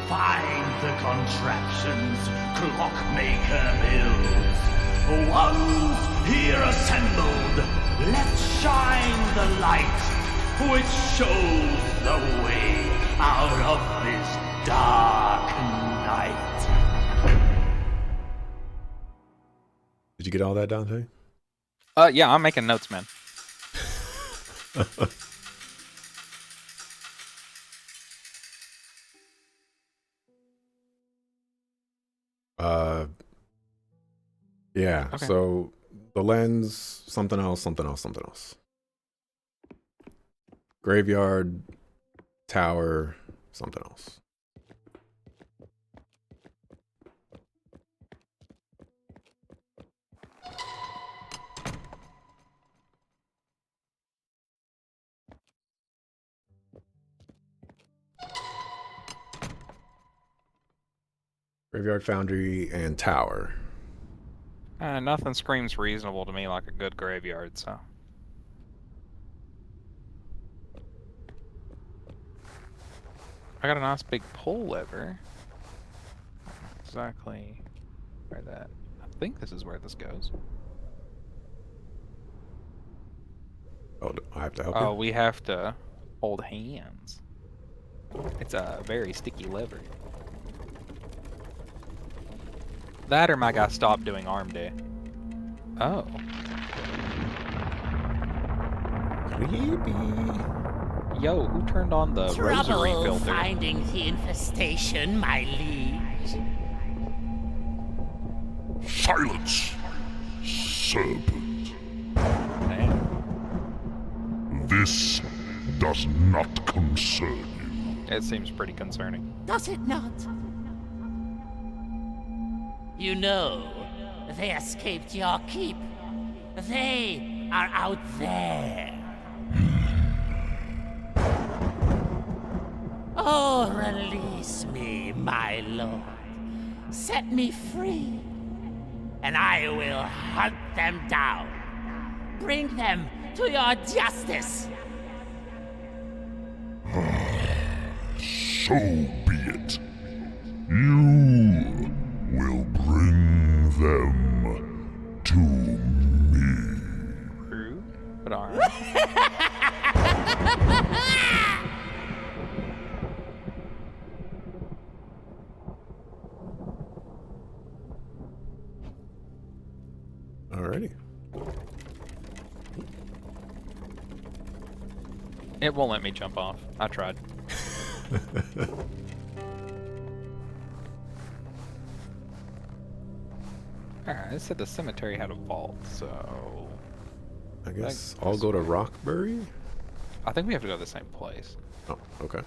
find the contraptions Clockmaker builds. Once here assembled, let's shine the light, which shows the way out of this dark night. Did you get all that, Dante? Yeah, I'm making notes, man. Yeah, Okay. so the lens, something else, something else, something else. Graveyard, tower, something else. Graveyard, foundry, and tower. Nothing screams reasonable to me like a good graveyard, so. I got a nice big pull lever. Exactly where that. I think this is where this goes. Oh, I have to help Oh, you? we have to hold hands. It's a very sticky lever. That or my guy stopped doing arm day. Oh. Creepy. Yo, who turned on the rosary Trouble filter? finding the infestation, my liege. Silence, serpent. Man. This does not concern you. It seems pretty concerning. Does it not? You know, they escaped your keep. They are out there. Oh, release me, my lord. Set me free, and I will hunt them down. Bring them to your justice. So be it. You will bring them to me. Rude, but alright. Alrighty. It won't let me jump off. I tried. Alright, it said the cemetery had a vault, so I guess Like I'll this go to Rockbury. I think we have to go to the same place. Oh, okay.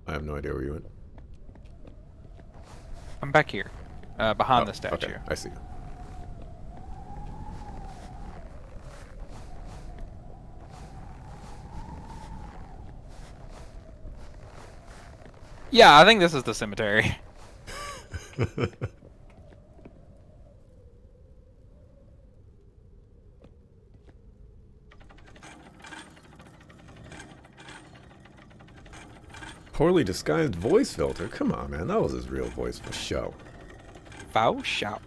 I have no idea where you went. I'm back here, behind Oh, the statue. Okay, I see. Yeah, I think this is the cemetery. Poorly disguised voice filter. Come on, man. That was his real voice for show. Foul shout.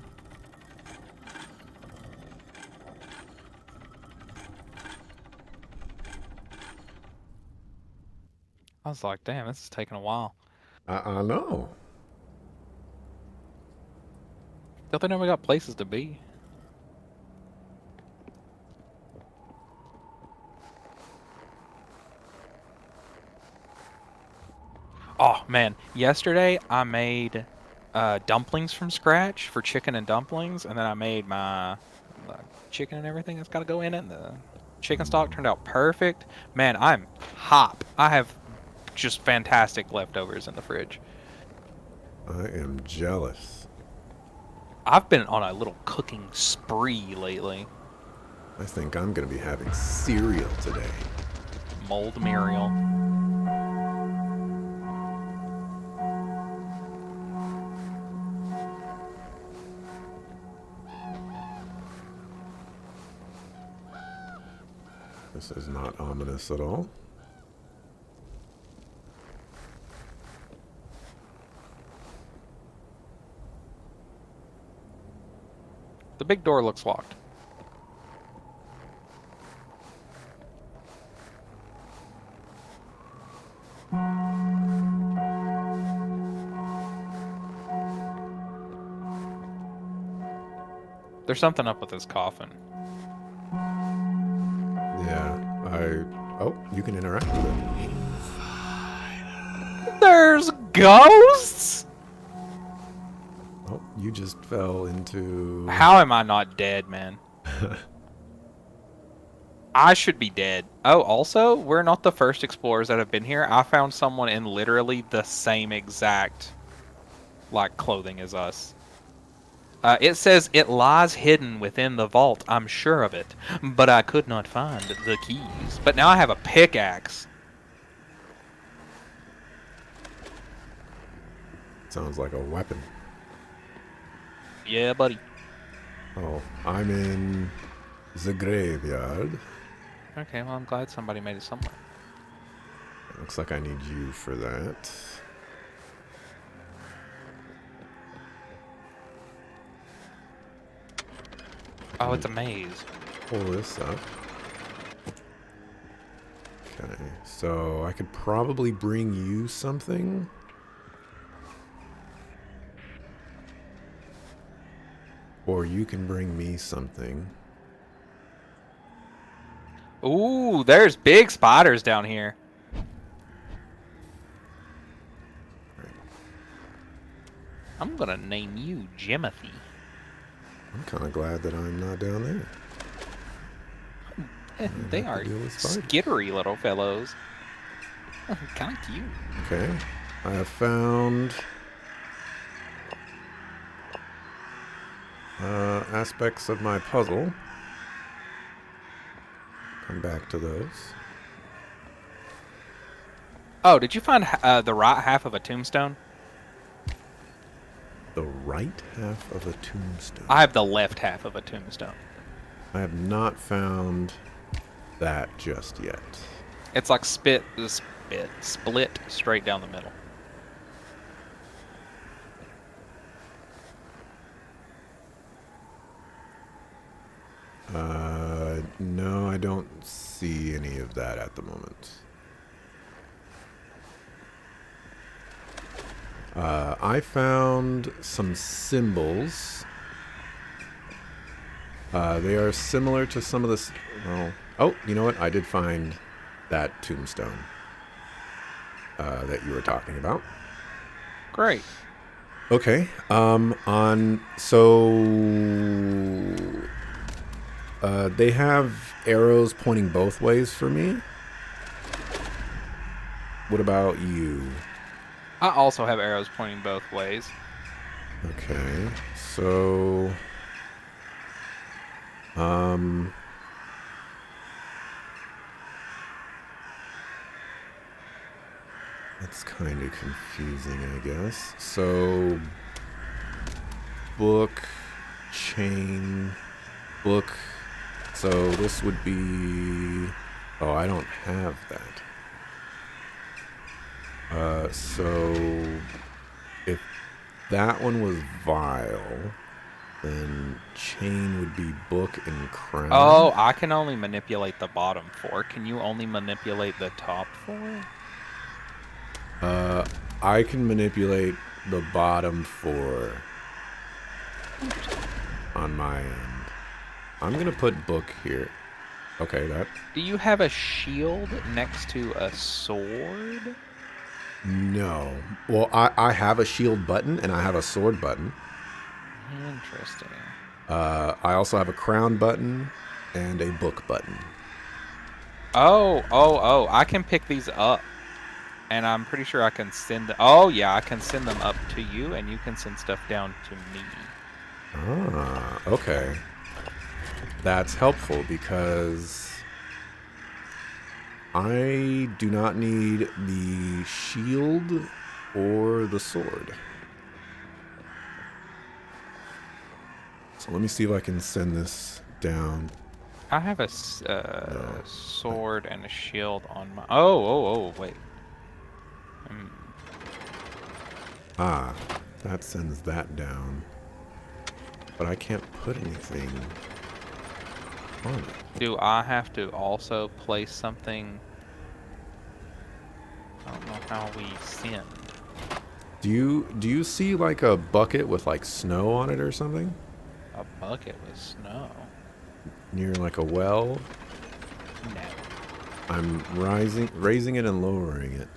I was like, damn, this is taking a while. I know. Don't they know we got places to be? Oh man, yesterday I made dumplings from scratch for chicken and dumplings, and then I made my chicken and everything that's got to go in it. And the chicken stock turned out perfect. Man, I'm hop. I have just fantastic leftovers in the fridge. I am jealous. I've been on a little cooking spree lately. I think I'm gonna be having cereal today. Mold Muriel. This is not ominous at all. The big door looks locked. There's something up with this coffin. Yeah, oh, you can interact with it. There's ghosts? Oh, you just fell into... How am I not dead, man? I should be dead. Oh, also, we're not the first explorers that have been here. I found someone in literally the same exact, like, clothing as us. It says it lies hidden within the vault. I'm sure of it, but I could not find the keys. But now I have a pickaxe. Sounds like a weapon. Yeah, buddy. Oh, I'm in the graveyard. Okay, well, I'm glad somebody made it somewhere. Looks like I need you for that. Oh, it's a maze. Pull this up. Okay, so I could probably bring you something. Or you can bring me something. Ooh, there's big spiders down here. Right. I'm gonna name you Jimothy. I'm kind of glad that I'm not down there. They have are to deal with spiders. skittery little fellows. Kind of cute. Okay, I have found aspects of my puzzle. Come back to those. Oh, did you find the right half of a tombstone? The right half of a tombstone. I have the left half of a tombstone. I have not found that just yet. It's like split straight down the middle. No, I don't see any of that at the moment. I found some symbols. They are similar to some of the... Well, oh, you know what? I did find that tombstone that you were talking about. Great. Okay. They have arrows pointing both ways for me. What about you? I also have arrows pointing both ways. Okay. So that's kind of confusing, I guess. So book, chain, book. So this would be... Oh, I don't have that. So if that one was vial, then chain would be book and crown. Oh, I can only manipulate the bottom four. Can you only manipulate the top four? I can manipulate the bottom four on my end. I'm gonna put book here. Okay, that... Do you have a shield next to a sword? No. Well, I have a shield button and I have a sword button. Interesting. I also have a crown button and a book button. Oh, I can pick these up. And I'm pretty sure I can send. Oh yeah, I can send them up to you, and you can send stuff down to me. Ah, okay. That's helpful because I do not need the shield or the sword. So let me see if I can send this down. I have a sword and a shield on my. Oh, wait. Ah, that sends that down. But I can't put anything on it. Do I have to also place something? I don't know how we send. Do you see like a bucket with like snow on it or something? A bucket with snow? Near like a well? No. I'm raising it and lowering it.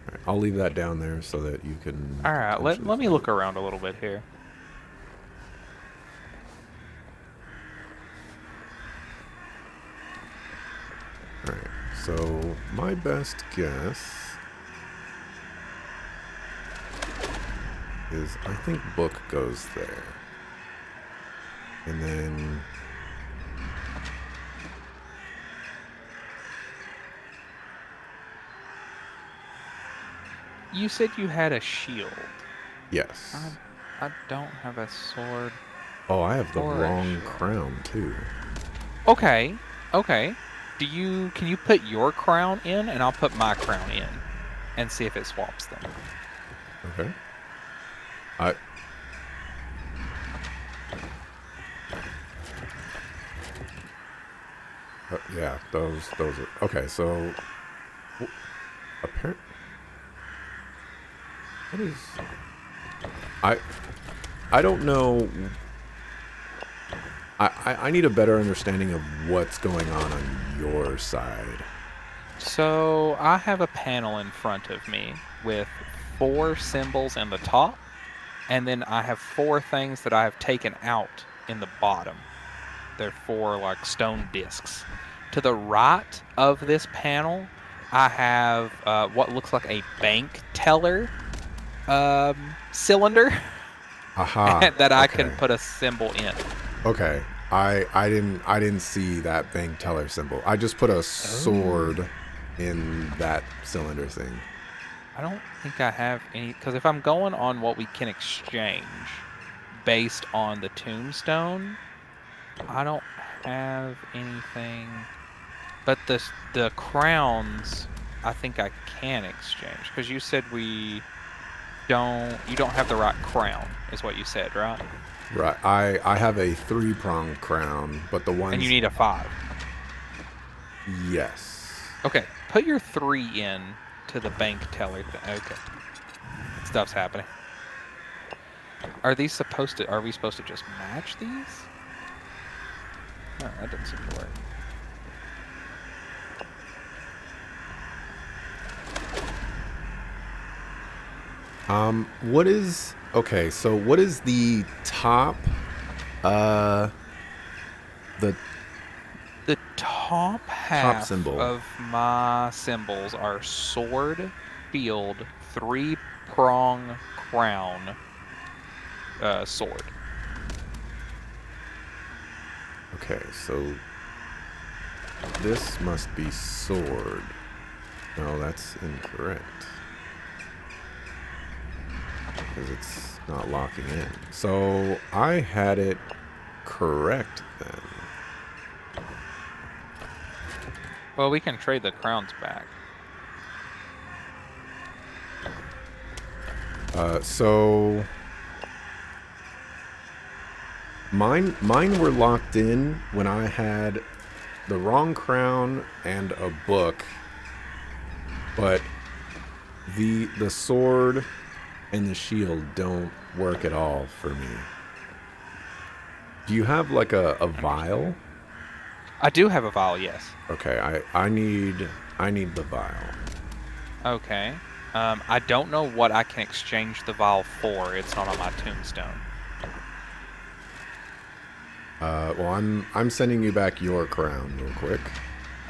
Alright, I'll leave that down there so that you can... Alright, let me look around a little bit here. Alright, so my best guess is I think book goes there. And then... You said you had a shield. Yes. I don't have a sword. Oh, I have the Or a wrong shield. crown too. Okay. Can you put your crown in and I'll put my crown in and see if it swaps them. Okay. Yeah, those are okay. So, apparent. What is? I don't know. I need a better understanding of what's going on your side. So I have a panel in front of me with 4 symbols in the top, and then I have 4 things that I have taken out in the bottom. They're 4 like stone discs. To the right of this panel, I have what looks like a bank teller cylinder Aha. that I okay. can put a symbol in. Okay. I didn't see that bank teller symbol. I just put a sword in that cylinder thing. I don't think I have any, because if I'm going on what we can exchange based on the tombstone, I don't have anything. But the crowns, I think I can exchange, because you said you don't have the right crown, is what you said, right? Right. I have a 3-pronged crown, but the ones... And you need a 5. Yes. Okay, put your 3 in to the bank teller thing. Okay. Stuff's happening. Are we supposed to just match these? No, that doesn't seem to work. What is... Okay, so what is the top... The top half symbol. of my symbols are sword, shield, 3-prong crown, sword. Okay, so... This must be sword. No, that's incorrect. Because it's not locking in. So, I had it correct then. Well, we can trade the crowns back. So... Mine were locked in when I had the wrong crown and a book, but the sword and the shield don't work at all for me. Do you have like a vial? I do have a vial, yes. Okay, I need the vial. Okay. I don't know what I can exchange the vial for. It's not on my tombstone. Well, I'm sending you back your crown real quick.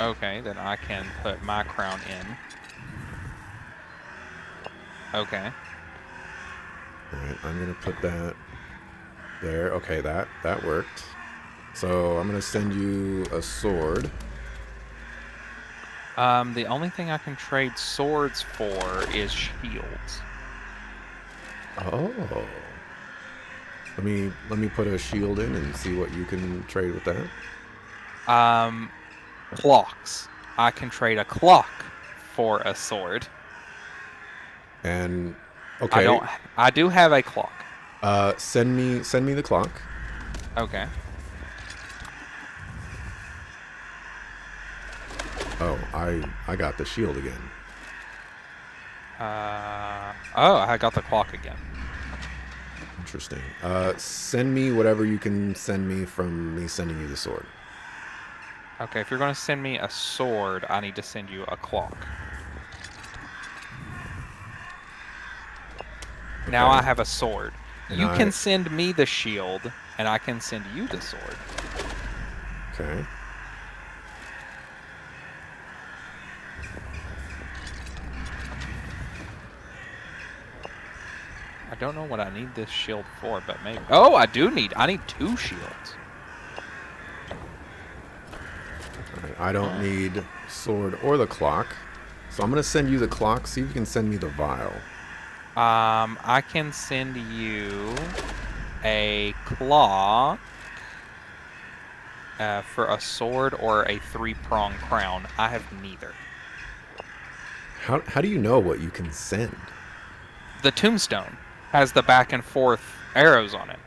Okay, then I can put my crown in. Okay. Alright, I'm gonna put that there. Okay, that worked. So I'm gonna send you a sword. The only thing I can trade swords for is shields. Oh. Let me put a shield in and see what you can trade with that. Clocks. I can trade a clock for a sword. And okay. I do have a clock. Send me the clock. Okay. Oh, I got the shield again. Oh, I got the clock again. Interesting. Send me whatever you can send me from me sending you the sword. Okay, if you're going to send me a sword, I need to send you a clock. Now Okay. I have a sword. And You can send me the shield, and I can send you the sword. Okay. I don't know what I need this shield for, but maybe... Oh, I need 2 shields. Alright, I don't need sword or the clock. So I'm going to send you the clock. See if you can send me the vial. I can send you a clock for a sword or a 3-pronged crown. I have neither. How do you know what you can send? The tombstone has the back and forth arrows on it.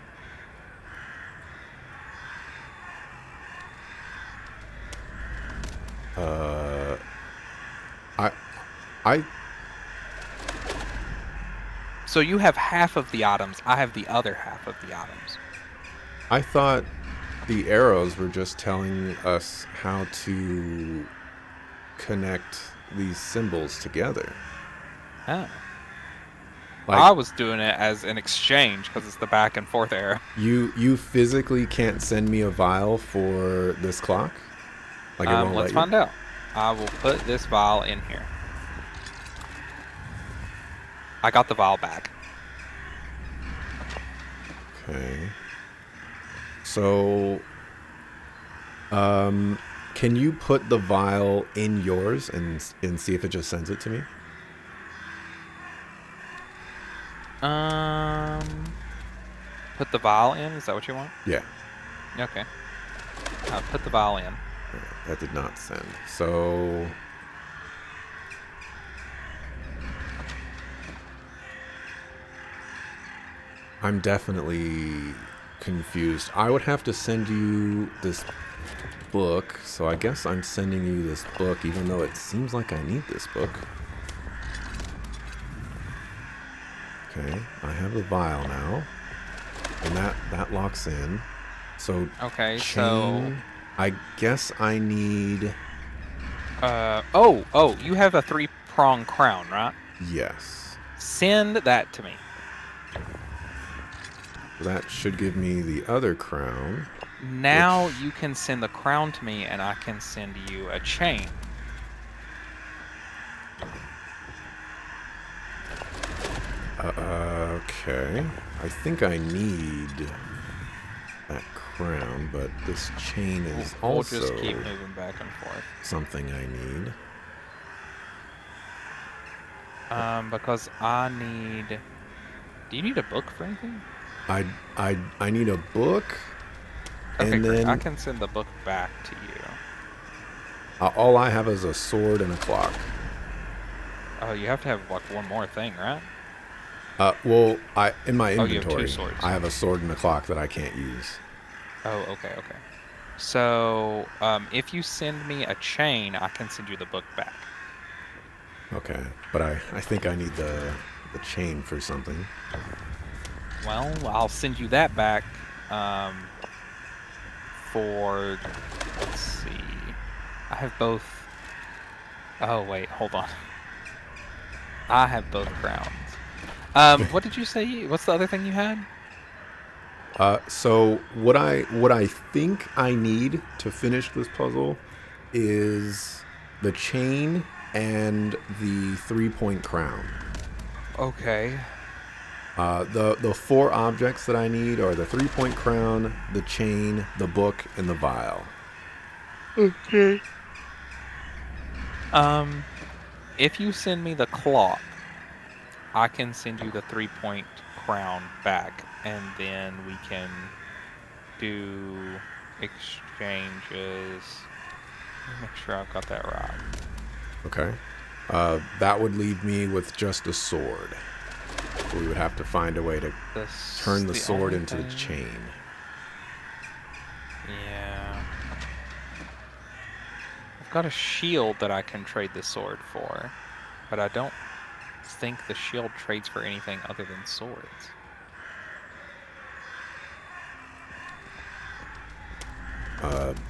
I So you have half of the items. I have the other half of the items. I thought the arrows were just telling us how to connect these symbols together. Oh. Like, I was doing it as an exchange because it's the back and forth arrow. you physically can't send me a vial for this clock? Like it won't Let's let find out. I will put this vial in here. I got the vial back. Okay. So, can you put the vial in yours and see if it just sends it to me? Put the vial in? Is that what you want? Yeah. Okay. Put the vial in. That did not send. So, I'm definitely confused. I would have to send you this book, so I guess I'm sending you this book, even though it seems like I need this book. Okay, I have the vial now, and that locks in. So, Okay, chain, I guess I need... Oh, you have a 3-pronged crown, right? Yes. Send that to me. That should give me the other crown. Now you can send the crown to me, and I can send you a chain. Okay. I think I need that crown, but this chain is We'll also just keep moving back and forth. something I need. Because I need... Do you need a book for anything? I need a book, Okay, and great. then I can send the book back to you. all I have is a sword and a clock. Oh, you have to have, like, one more thing, right? Well, in my Oh, you have inventory, 2 swords. I have a sword and a clock that I can't use. Oh, okay. So, if you send me a chain, I can send you the book back. Okay, but I think I need the chain for something. Well, I'll send you that back, for, let's see, I have both, oh wait, hold on. I have both crowns. What did you say, what's the other thing you had? So what I think I need to finish this puzzle is the chain and the 3-point crown. Okay. The 4 objects that I need are the 3-point crown, the chain, the book, and the vial. Okay. If you send me the clock, I can send you the 3-point crown back, and then we can do exchanges. Let me make sure I've got that right. Okay. That would leave me with just a sword. We would have to find a way to turn the sword into the chain. Yeah. I've got a shield that I can trade the sword for, but I don't think the shield trades for anything other than swords.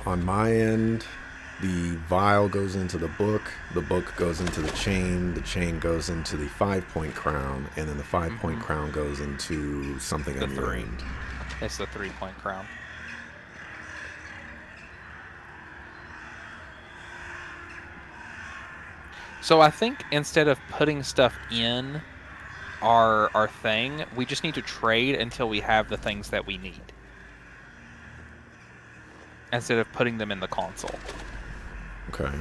On my end, the vial goes into the book goes into the chain goes into the 5-point crown, and then the 5-point crown goes into something on your end. It's the 3-point crown. So I think instead of putting stuff in our thing, we just need to trade until we have the things that we need, instead of putting them in the console. Okay.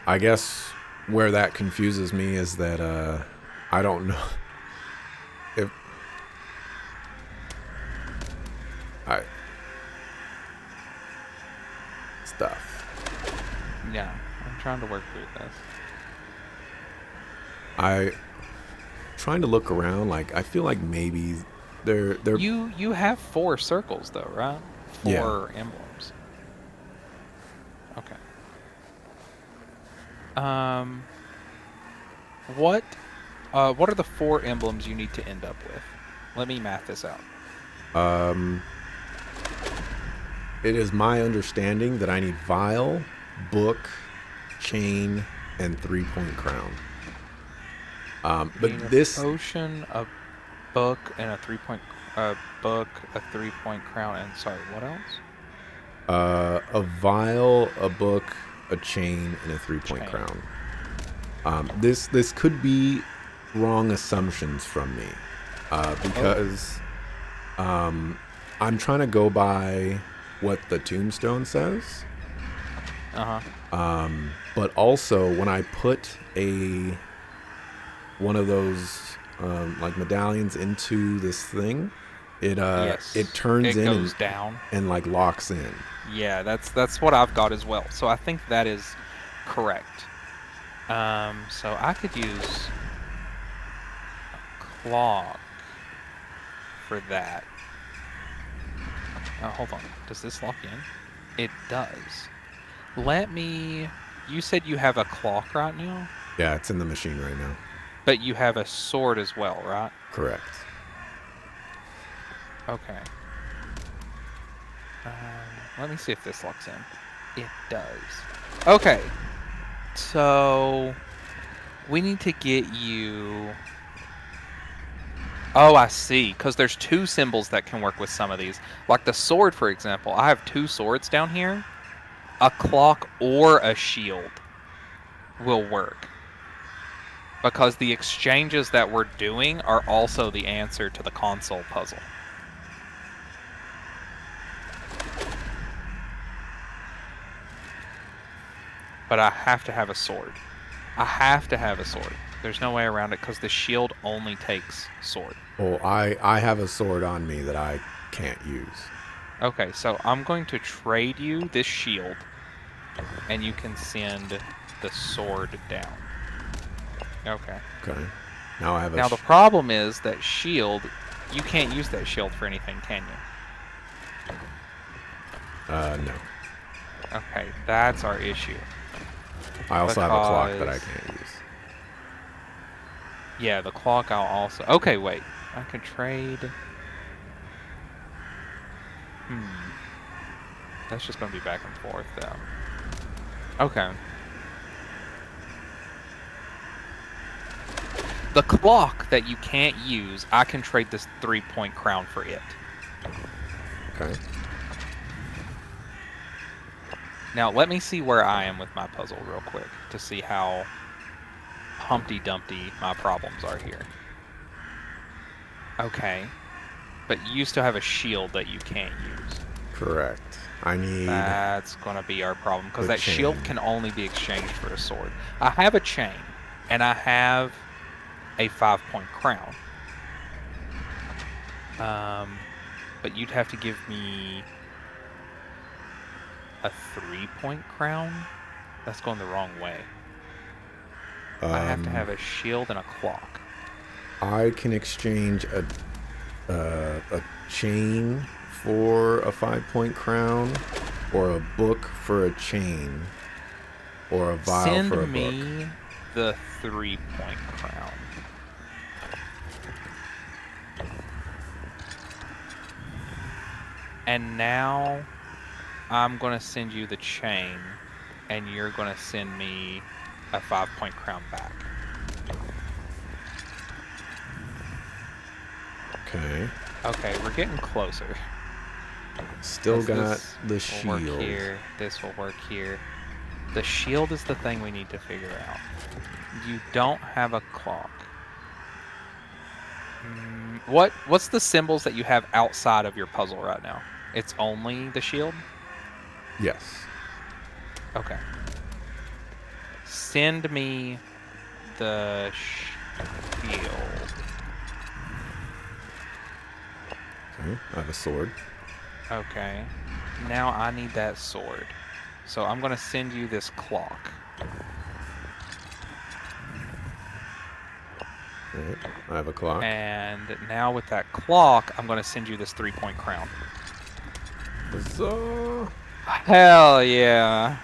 I guess where that confuses me is that I don't know if stuff. Yeah, I'm trying to work through this. I trying to look around, like I feel like maybe they're You have 4 circles though, right? 4 Yeah. emblems. Okay. What are the 4 emblems you need to end up with? Let me math this out. it is my understanding that I need vial, book, chain, and 3-point crown. You need But a this potion, a book, and a 3-point book, a 3-point crown, and sorry, what else? a vial, a book, a chain, and a 3-point Chain. crown. This could be wrong assumptions from me, because I'm trying to go by what the tombstone says. But also when I put one of those like medallions into this thing, it turns it in goes down. and like locks in. Yeah, that's what I've got as well. So I think that is correct. So I could use a clock for that. Oh, hold on. Does this lock in? It does. You said you have a clock right now, Yeah, it's in the machine right now. but you have a sword as well, right? Correct. Okay. Let me see if this locks in. It does. Okay. So we need to get you. Oh, I see. Because there's 2 symbols that can work with some of these. Like the sword, for example. I have 2 swords down here. A clock or a shield will work. Because the exchanges that we're doing are also the answer to the console puzzle. But I have to have a sword. I have to have a sword. There's no way around it because the shield only takes sword. Well, I have a sword on me that I can't use. Okay, so I'm going to trade you this shield, and you can send the sword down. Okay. Okay. Now I have Now the problem is that shield, you can't use that shield for anything, can you? no. Okay, that's our issue. I also have a clock that I Because- can't use. Yeah, the clock I'll also... Okay, wait. I can trade... That's just going to be back and forth, though. Okay. the clock that you can't use, I can trade this 3-point crown for it. Okay. Now, let me see where I am with my puzzle real quick to see how Humpty Dumpty my problems are here. Okay. But you still have a shield that you can't use. Correct. I need... That's going to be our problem, because the that shield chain. can only be exchanged for a sword. I have a chain, and I have a 5-point crown. But you'd have to give me a 3-point crown? That's going the wrong way. I have to have a shield and a clock. I can exchange a chain for a 5-point crown, or a book for a chain, or a vial for a book. Send me the 3-point crown. And now I'm going to send you the chain, and you're going to send me a 5-point crown back. Okay. Okay, we're getting closer. Still got This the will shield. work here. This will work here. The shield is the thing we need to figure out. You don't have a clock. What's the symbols that you have outside of your puzzle right now? It's only the shield? Yes. Okay. Send me the shield. Okay. I have a sword. Okay. Now I need that sword. So I'm going to send you this clock. Alright. I have a clock. And now with that clock, I'm going to send you this 3-point crown. Huzzah! Hell yeah.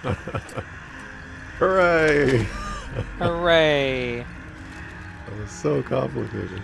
Hooray! Hooray. That was so complicated.